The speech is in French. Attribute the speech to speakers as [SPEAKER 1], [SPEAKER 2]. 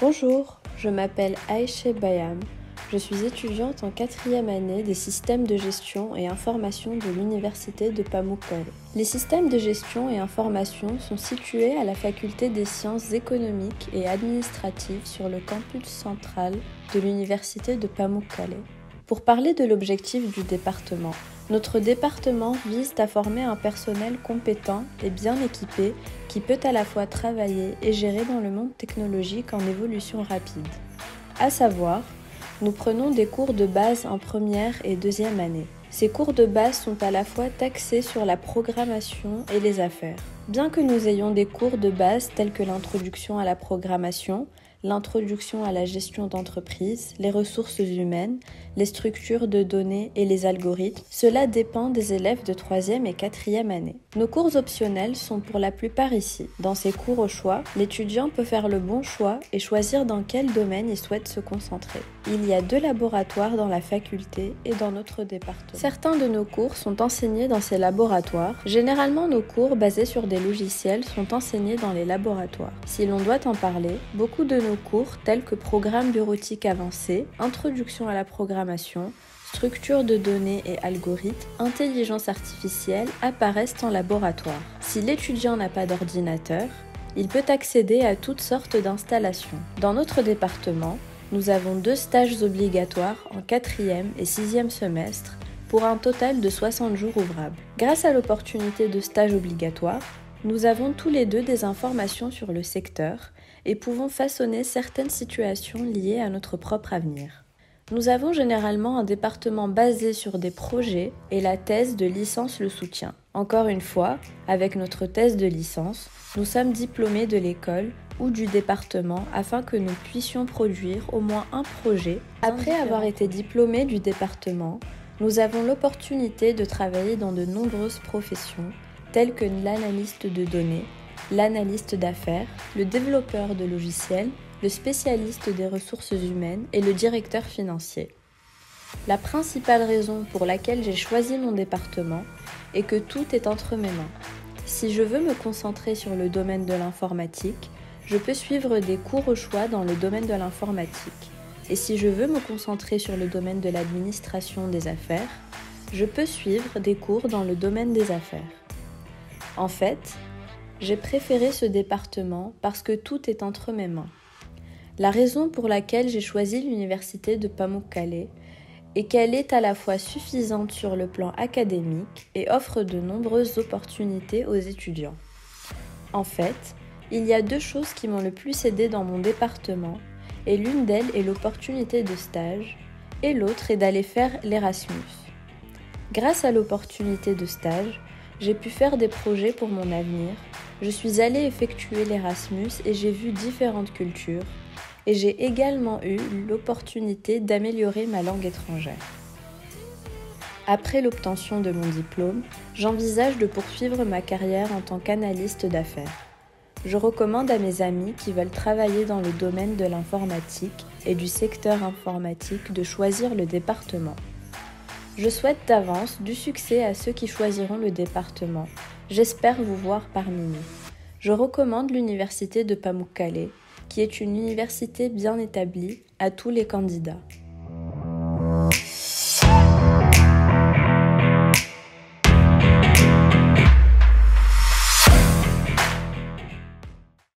[SPEAKER 1] Bonjour, je m'appelle Aïcha Bayam. Je suis étudiante en 4e année des systèmes de gestion et information de l'Université de Pamukkale. Les systèmes de gestion et information sont situés à la faculté des sciences économiques et administratives sur le campus central de l'Université de Pamukkale. Pour parler de l'objectif du département, notre département vise à former un personnel compétent et bien équipé qui peut à la fois travailler et gérer dans le monde technologique en évolution rapide. À savoir, nous prenons des cours de base en première et deuxième année. Ces cours de base sont à la fois axés sur la programmation et les affaires. Bien que nous ayons des cours de base tels que l'introduction à la programmation, l'introduction à la gestion d'entreprise, les ressources humaines, les structures de données et les algorithmes, cela dépend des élèves de 3e et 4e année. Nos cours optionnels sont pour la plupart ici. Dans ces cours au choix, l'étudiant peut faire le bon choix et choisir dans quel domaine il souhaite se concentrer. Il y a 2 laboratoires dans la faculté et dans notre département. Certains de nos cours sont enseignés dans ces laboratoires. Généralement, nos cours basés sur des logiciels sont enseignés dans les laboratoires. Si l'on doit en parler, beaucoup de nos cours tels que programme bureautique avancé, introduction à la programmation, structure de données et algorithmes, intelligence artificielle apparaissent en laboratoire. Si l'étudiant n'a pas d'ordinateur, il peut accéder à toutes sortes d'installations. Dans notre département, nous avons 2 stages obligatoires en 4e et 6e semestre pour un total de 60 jours ouvrables. Grâce à l'opportunité de stage obligatoire, nous avons tous les 2 des informations sur le secteur et pouvons façonner certaines situations liées à notre propre avenir. Nous avons généralement un département basé sur des projets et la thèse de licence le soutient. Encore une fois, avec notre thèse de licence, nous sommes diplômés de l'école ou du département afin que nous puissions produire au moins un projet. Après avoir été diplômés du département, nous avons l'opportunité de travailler dans de nombreuses professions telles que l'analyste de données, l'analyste d'affaires, le développeur de logiciels, le spécialiste des ressources humaines et le directeur financier. La principale raison pour laquelle j'ai choisi mon département est que tout est entre mes mains. Si je veux me concentrer sur le domaine de l'informatique, je peux suivre des cours au choix dans le domaine de l'informatique. Et si je veux me concentrer sur le domaine de l'administration des affaires, je peux suivre des cours dans le domaine des affaires. En fait, j'ai préféré ce département parce que tout est entre mes mains. La raison pour laquelle j'ai choisi l'université de Pamukkale est qu'elle est à la fois suffisante sur le plan académique et offre de nombreuses opportunités aux étudiants. En fait, il y a 2 choses qui m'ont le plus aidé dans mon département, et l'une d'elles est l'opportunité de stage, et l'autre est d'aller faire l'Erasmus. Grâce à l'opportunité de stage, j'ai pu faire des projets pour mon avenir, je suis allée effectuer l'Erasmus et j'ai vu différentes cultures, et j'ai également eu l'opportunité d'améliorer ma langue étrangère. Après l'obtention de mon diplôme, j'envisage de poursuivre ma carrière en tant qu'analyste d'affaires. Je recommande à mes amis qui veulent travailler dans le domaine de l'informatique et du secteur informatique de choisir le département. Je souhaite d'avance du succès à ceux qui choisiront le département. J'espère vous voir parmi nous. Je recommande l'université de Pamukkale, qui est une université bien établie, à tous les candidats.